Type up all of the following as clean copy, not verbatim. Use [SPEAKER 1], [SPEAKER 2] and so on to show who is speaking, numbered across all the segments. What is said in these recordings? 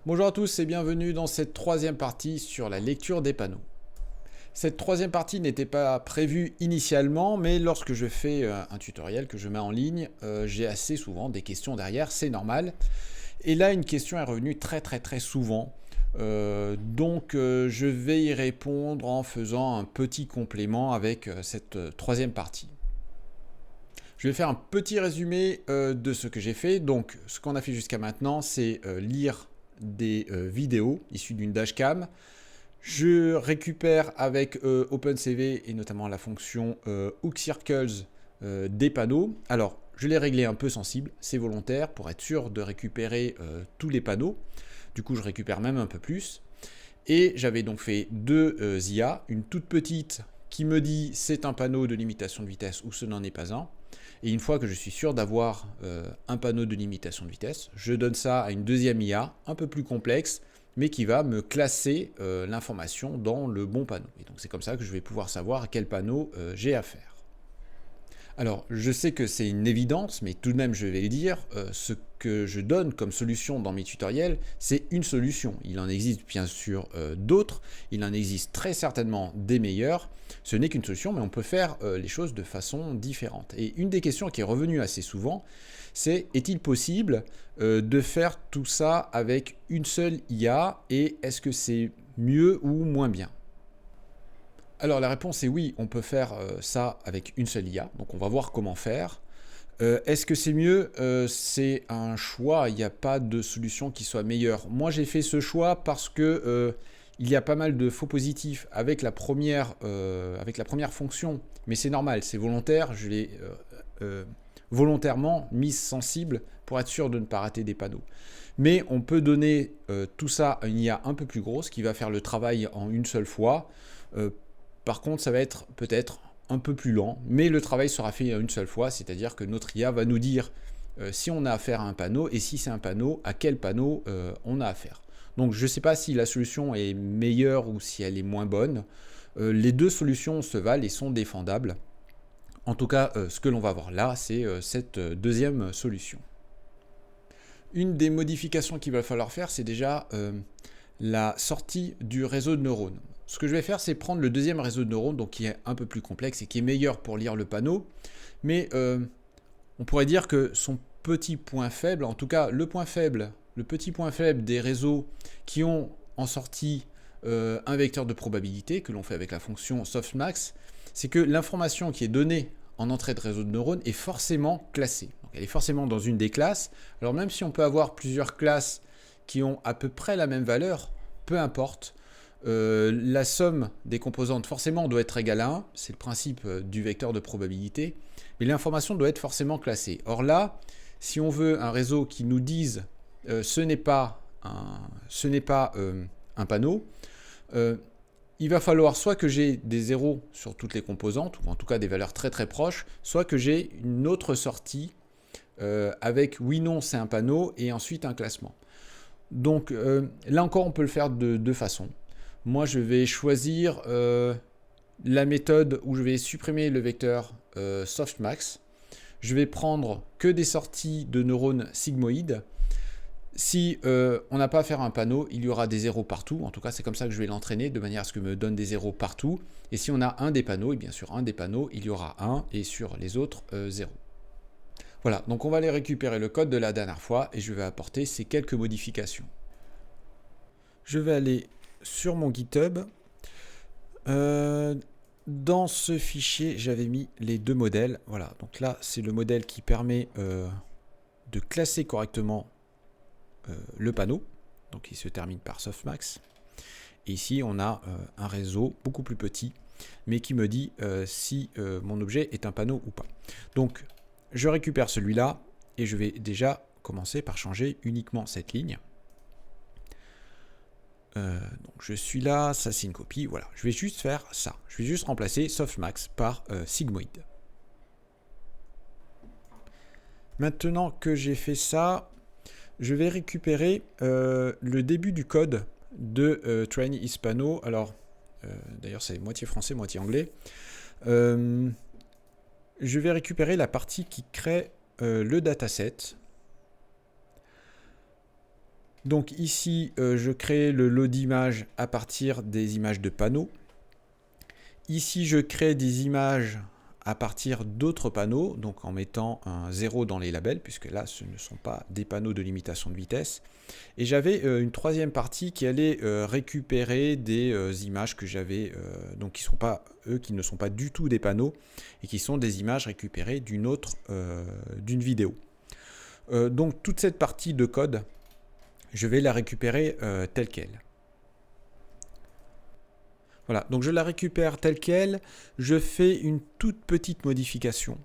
[SPEAKER 1] Bonjour à tous et bienvenue dans cette troisième partie sur la lecture des panneaux. Cette troisième partie n'était pas prévue initialement, mais lorsque je fais un tutoriel que je mets en ligne, j'ai assez souvent des questions derrière, c'est normal. Et là, une question est revenue très souvent. Donc je vais y répondre en faisant un petit complément avec cette troisième partie. Je vais faire un petit résumé de ce que j'ai fait. Donc, ce qu'on a fait jusqu'à maintenant, c'est lire des vidéos issues d'une dashcam. Je récupère avec OpenCV et notamment la fonction HookCircles des panneaux. Alors, je l'ai réglé un peu sensible, c'est volontaire pour être sûr de récupérer tous les panneaux. Du coup, je récupère même un peu plus. Et j'avais donc fait deux IA, une toute petite qui me dit c'est un panneau de limitation de vitesse ou ce n'en est pas un. Et une fois que je suis sûr d'avoir un panneau de limitation de vitesse, je donne ça à une deuxième IA, un peu plus complexe, mais qui va me classer l'information dans le bon panneau. Et donc c'est comme ça que je vais pouvoir savoir à quel panneau j'ai affaire. Alors, je sais que c'est une évidence, mais tout de même je vais le dire, ce que je donne comme solution dans mes tutoriels, c'est une solution. Il en existe bien sûr d'autres, il en existe très certainement des meilleures. Ce n'est qu'une solution, mais on peut faire les choses de façon différente. Et une des questions qui est revenue assez souvent, c'est est-il possible de faire tout ça avec une seule IA et est-ce que c'est mieux ou moins bien ? Alors la réponse est oui, on peut faire ça avec une seule IA, donc on va voir comment faire. Est-ce que c'est mieux? C'est un choix, il n'y a pas de solution qui soit meilleure. Moi j'ai fait ce choix parce que il y a pas mal de faux positifs avec la première fonction, mais c'est normal, c'est volontaire, je l'ai volontairement mise sensible pour être sûr de ne pas rater des panneaux. Mais on peut donner tout ça à une IA un peu plus grosse qui va faire le travail en une seule fois. Par contre, ça va être peut-être un peu plus lent, mais le travail sera fait une seule fois, c'est-à-dire que notre IA va nous dire si on a affaire à un panneau, et si c'est un panneau, à quel panneau on a affaire. Donc je ne sais pas si la solution est meilleure ou si elle est moins bonne. Les deux solutions se valent et sont défendables. En tout cas, ce que l'on va voir là, c'est cette deuxième solution. Une des modifications qu'il va falloir faire, c'est déjà la sortie du réseau de neurones. Ce que je vais faire, c'est prendre le deuxième réseau de neurones, donc qui est un peu plus complexe et qui est meilleur pour lire le panneau, mais on pourrait dire que son petit point faible, en tout cas le petit point faible des réseaux qui ont en sortie un vecteur de probabilité, que l'on fait avec la fonction softmax, c'est que l'information qui est donnée en entrée de réseau de neurones est forcément classée. Donc elle est forcément dans une des classes. Alors même si on peut avoir plusieurs classes qui ont à peu près la même valeur, peu importe, la somme des composantes forcément doit être égale à 1, c'est le principe du vecteur de probabilité, mais l'information doit être forcément classée. Or là, si on veut un réseau qui nous dise ce n'est pas un panneau, il va falloir soit que j'ai des zéros sur toutes les composantes, ou en tout cas des valeurs très proches, soit que j'ai une autre sortie avec oui, non, c'est un panneau, et ensuite un classement. Donc là encore, on peut le faire de deux façons. Moi, je vais choisir la méthode où je vais supprimer le vecteur softmax. Je vais prendre que des sorties de neurones sigmoïdes. Si on n'a pas à faire un panneau, il y aura des zéros partout. En tout cas, c'est comme ça que je vais l'entraîner, de manière à ce que me donne des zéros partout. Et si on a un des panneaux, et bien sûr un des panneaux, il y aura 1, et sur les autres, 0. Voilà, donc on va aller récupérer le code de la dernière fois, et je vais apporter ces quelques modifications. Je vais aller sur mon GitHub. Dans ce fichier, j'avais mis les deux modèles. Voilà, donc là, c'est le modèle qui permet de classer correctement le panneau. Donc il se termine par softmax. Et ici, on a un réseau beaucoup plus petit, mais qui me dit si mon objet est un panneau ou pas. Donc, je récupère celui-là et je vais déjà commencer par changer uniquement cette ligne. Donc je suis là, ça c'est une copie, voilà. Je vais juste faire ça. Je vais juste remplacer softmax par sigmoid. Maintenant que j'ai fait ça, je vais récupérer le début du code de Train Hispano. Alors, d'ailleurs c'est moitié français, moitié anglais. Je vais récupérer la partie qui crée le dataset. Donc ici, je crée le lot d'images à partir des images de panneaux. Ici, je crée des images à partir d'autres panneaux, donc en mettant un 0 dans les labels, puisque là, ce ne sont pas des panneaux de limitation de vitesse. Et j'avais une troisième partie qui allait récupérer des images que j'avais, donc qui ne sont pas du tout des panneaux, et qui sont des images récupérées d'une vidéo. Donc toute cette partie de code, je vais la récupérer telle qu'elle. Voilà, donc je la récupère telle qu'elle, je fais une toute petite modification.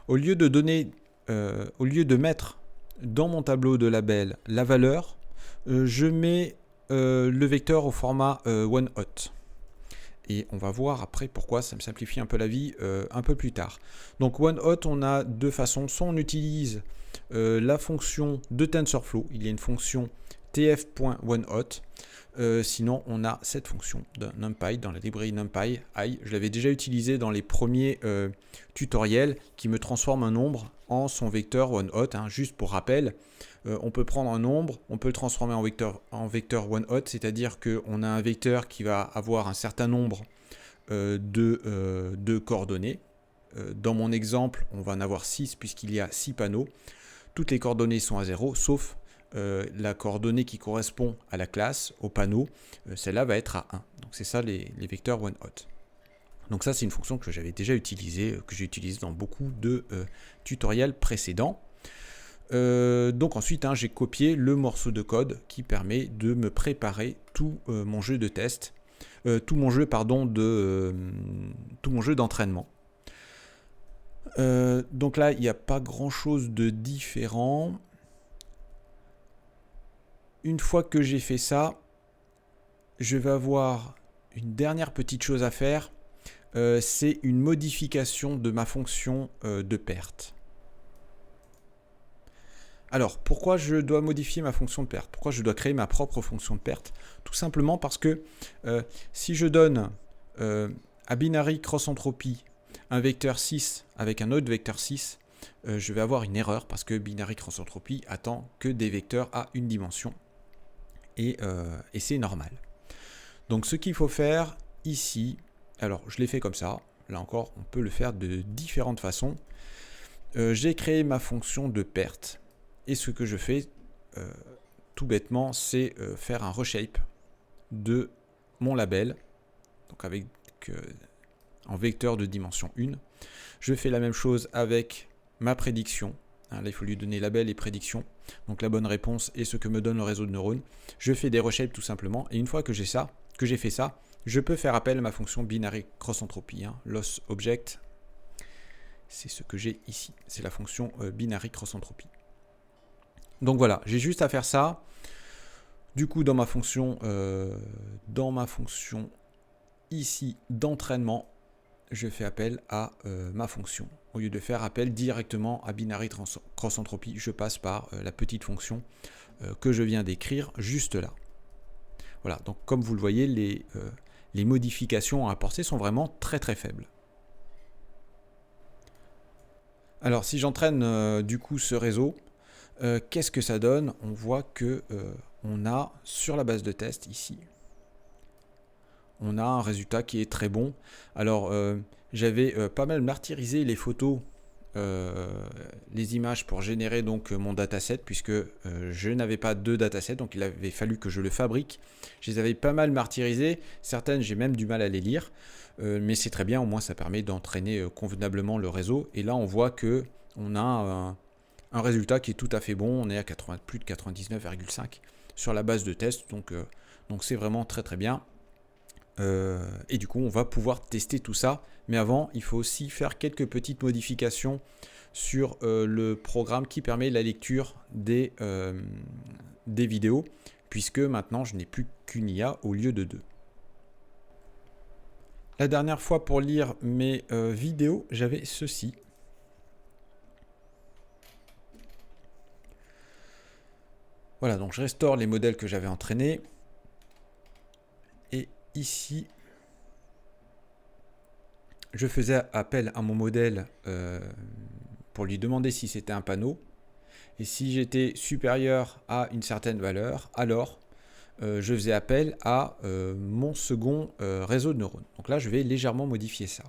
[SPEAKER 1] Au lieu de mettre dans mon tableau de label la valeur, je mets le vecteur au format OneHot. Et on va voir après pourquoi ça me simplifie un peu la vie un peu plus tard. Donc OneHot, on a deux façons. Soit on utilise la fonction de TensorFlow, il y a une fonction tf.onehot. Sinon, on a cette fonction de NumPy dans la librairie NumPy. Je l'avais déjà utilisé dans les premiers tutoriels qui me transforme un nombre en son vecteur OneHot. Juste pour rappel, on peut prendre un nombre, on peut le transformer en vecteur OneHot, c'est-à-dire qu'on a un vecteur qui va avoir un certain nombre de coordonnées. Dans mon exemple, on va en avoir 6 puisqu'il y a 6 panneaux. Toutes les coordonnées sont à 0, sauf la coordonnée qui correspond à la classe, au panneau, celle-là va être à 1. Donc c'est ça les vecteurs OneHot. Donc ça c'est une fonction que j'avais déjà utilisée, que j'ai utilisée dans beaucoup de tutoriels précédents. Donc ensuite j'ai copié le morceau de code qui permet de me préparer tout mon jeu de test, tout mon jeu d'entraînement. Donc là il n'y a pas grand chose de différent. Une fois que j'ai fait ça, je vais avoir une dernière petite chose à faire, c'est une modification de ma fonction de perte. Alors, pourquoi je dois modifier ma fonction de perte? Pourquoi je dois créer ma propre fonction de perte? Tout simplement parce que si je donne à binary cross entropy un vecteur 6 avec un autre vecteur 6, je vais avoir une erreur parce que binary cross entropy attend que des vecteurs à une dimension. Et c'est normal. Donc ce qu'il faut faire ici, alors je l'ai fait comme ça, là encore on peut le faire de différentes façons. J'ai créé ma fonction de perte et ce que je fais tout bêtement c'est faire un reshape de mon label, donc avec en vecteur de dimension 1. Je fais la même chose avec ma prédiction. Là, il faut lui donner label et prédiction. Donc la bonne réponse est ce que me donne le réseau de neurones. Je fais des reshapes tout simplement. Et une fois que j'ai fait ça, je peux faire appel à ma fonction binary cross entropy. Loss object, c'est ce que j'ai ici. C'est la fonction binary cross entropy. Donc voilà, j'ai juste à faire ça. Du coup, dans ma fonction ici d'entraînement, je fais appel à ma fonction. Au lieu de faire appel directement à binary cross entropy, je passe par la petite fonction que je viens d'écrire juste là. Voilà, donc comme vous le voyez, les modifications à apporter sont vraiment très très faibles. Alors si j'entraîne du coup ce réseau, qu'est-ce que ça donne? On voit que on a sur la base de test ici, on a un résultat qui est très bon. Alors j'avais pas mal martyrisé les photos, les images pour générer donc mon dataset, puisque je n'avais pas de dataset, donc il avait fallu que je le fabrique. Je les avais pas mal martyrisées, certaines j'ai même du mal à les lire, mais c'est très bien, au moins ça permet d'entraîner convenablement le réseau. Et là on voit que on a un résultat qui est tout à fait bon, on est à plus de 99,5 sur la base de test, donc c'est vraiment très très bien. Et du coup on va pouvoir tester tout ça, mais avant il faut aussi faire quelques petites modifications sur le programme qui permet la lecture des vidéos, puisque maintenant je n'ai plus qu'une IA au lieu de 2. La dernière fois pour lire mes vidéos, j'avais ceci. Voilà, donc je restaure les modèles que j'avais entraînés. Et ici, je faisais appel à mon modèle pour lui demander si c'était un panneau. Et si j'étais supérieur à une certaine valeur, alors je faisais appel à mon second réseau de neurones. Donc là, je vais légèrement modifier ça.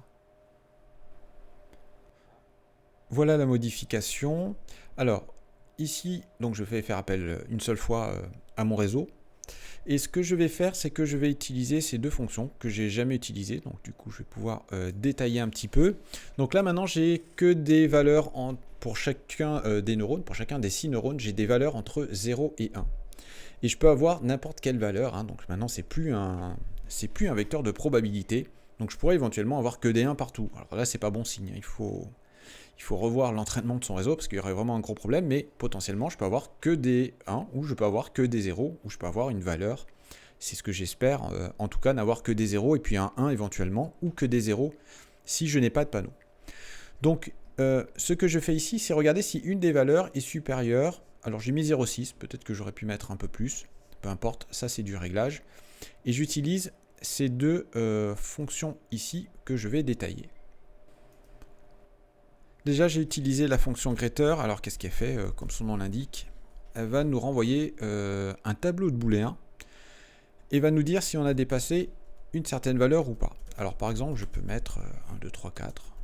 [SPEAKER 1] Voilà la modification. Alors, ici, donc je vais faire appel une seule fois à mon réseau. Et ce que je vais faire, c'est que je vais utiliser ces deux fonctions que j'ai jamais utilisées. Donc du coup, je vais pouvoir détailler un petit peu. Donc là, maintenant, j'ai que des valeurs pour chacun des neurones, pour chacun des 6 neurones, j'ai des valeurs entre 0 et 1. Et je peux avoir n'importe quelle valeur. Hein. Donc maintenant, c'est plus un vecteur de probabilité. Donc je pourrais éventuellement avoir que des 1 partout. Alors là, c'est pas bon signe. Il faut revoir l'entraînement de son réseau parce qu'il y aurait vraiment un gros problème, mais potentiellement je peux avoir que des 1 ou je peux avoir que des 0 ou je peux avoir une valeur. C'est ce que j'espère, en tout cas n'avoir que des 0 et puis un 1 éventuellement ou que des 0 si je n'ai pas de panneau. Donc ce que je fais ici, c'est regarder si une des valeurs est supérieure. Alors j'ai mis 0,6, peut-être que j'aurais pu mettre un peu plus, peu importe, ça c'est du réglage. Et j'utilise ces deux fonctions ici que je vais détailler. Déjà, j'ai utilisé la fonction greater. Alors, qu'est-ce qu'elle fait? Comme son nom l'indique, elle va nous renvoyer un tableau de booléens et va nous dire si on a dépassé une certaine valeur ou pas. Alors, par exemple, je peux mettre 1, 2, 3, 4.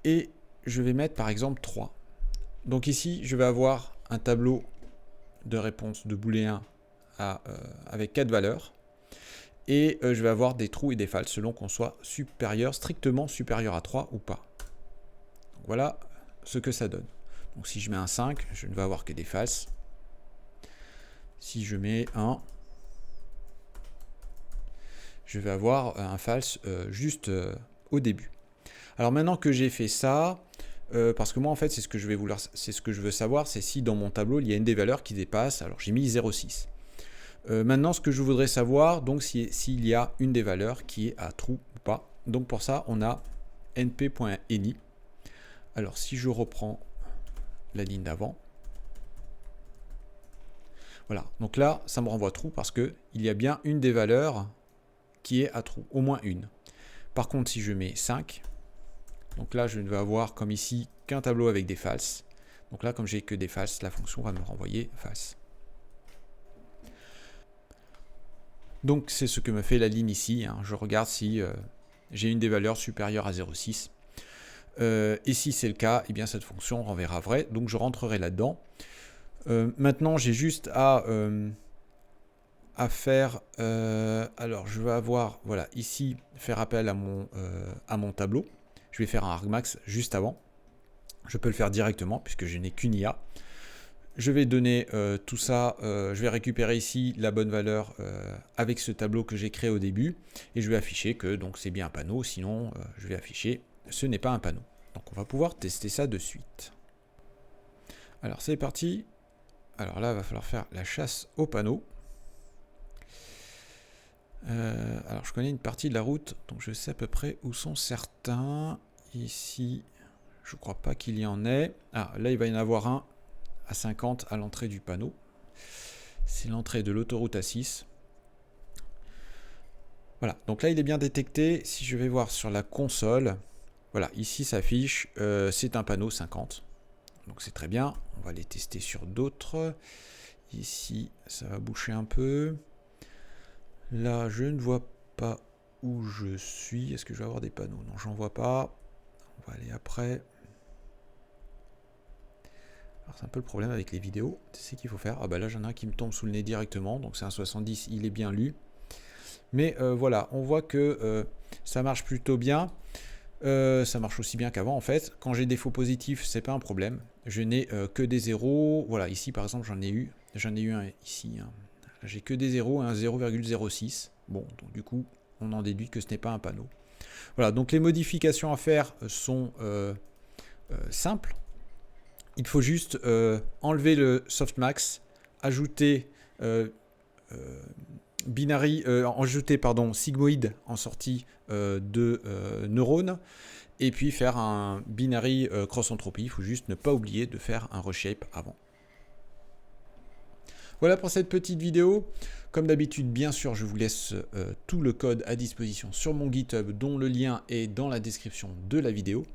[SPEAKER 1] Et je vais mettre, par exemple, 3. Donc ici, je vais avoir un tableau de réponse de booléens avec 4 valeurs. Et je vais avoir des trous et des falses selon qu'on soit strictement supérieur à 3 ou pas. Donc voilà ce que ça donne. Donc si je mets un 5, je ne vais avoir que des falses. Si je mets 1, je vais avoir un false juste au début. Alors maintenant que j'ai fait ça, parce que moi en fait c'est ce que je veux savoir, c'est si dans mon tableau il y a une des valeurs qui dépasse. Alors j'ai mis 0,6. Maintenant, ce que je voudrais savoir, donc, s'il y a une des valeurs qui est à true ou pas. Donc, pour ça, on a np.any. Alors, si je reprends la ligne d'avant, voilà. Donc là, ça me renvoie true parce qu'il y a bien une des valeurs qui est à true, au moins une. Par contre, si je mets 5, donc là, je ne vais avoir comme ici qu'un tableau avec des falses. Donc là, comme j'ai que des falses, la fonction va me renvoyer false. Donc c'est ce que me fait la ligne ici. Hein. Je regarde si j'ai une des valeurs supérieures à 0,6. Et si c'est le cas, eh bien cette fonction renverra vrai. Donc je rentrerai là-dedans. Maintenant, j'ai juste à faire... alors je vais avoir, voilà, ici, faire appel à mon tableau. Je vais faire un argmax juste avant. Je peux le faire directement puisque je n'ai qu'une IA. Je vais donner tout ça, je vais récupérer ici la bonne valeur avec ce tableau que j'ai créé au début et je vais afficher que donc c'est bien un panneau, sinon je vais afficher ce n'est pas un panneau. Donc on va pouvoir tester ça de suite. Alors c'est parti. Alors là il va falloir faire la chasse au panneau. Alors je connais une partie de la route, donc je sais à peu près où sont certains. Ici, je crois pas qu'il y en ait. Ah, là il va y en avoir un à 50 à l'entrée du panneau. C'est l'entrée de l'autoroute A6. Voilà, donc là il est bien détecté. Si je vais voir sur la console, voilà, ici ça affiche, c'est un panneau 50. Donc c'est très bien. On va les tester sur d'autres. Ici, ça va boucher un peu. Là, je ne vois pas où je suis. Est-ce que je vais avoir des panneaux? Non, j'en vois pas. On va aller après. Alors c'est un peu le problème avec les vidéos, c'est ce qu'il faut faire. Ah bah là j'en ai un qui me tombe sous le nez directement, donc c'est un 70, il est bien lu. Mais voilà, on voit que ça marche plutôt bien. Ça marche aussi bien qu'avant en fait. Quand j'ai des faux positifs, c'est pas un problème. Je n'ai que des zéros. Voilà, ici par exemple j'en ai eu un ici. Hein. J'ai que des zéros, un 0,06. Bon, donc du coup, on en déduit que ce n'est pas un panneau. Voilà, donc les modifications à faire sont simples. Il faut juste enlever le softmax, ajouter sigmoïde en sortie de neurones, et puis faire un binary cross-entropie. Il faut juste ne pas oublier de faire un reshape avant. Voilà pour cette petite vidéo. Comme d'habitude, bien sûr, je vous laisse tout le code à disposition sur mon GitHub, dont le lien est dans la description de la vidéo.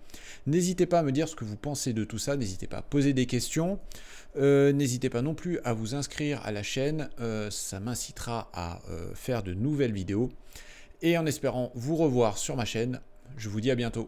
[SPEAKER 1] N'hésitez pas à me dire ce que vous pensez de tout ça, n'hésitez pas à poser des questions, n'hésitez pas non plus à vous inscrire à la chaîne, ça m'incitera à faire de nouvelles vidéos. Et en espérant vous revoir sur ma chaîne, je vous dis à bientôt.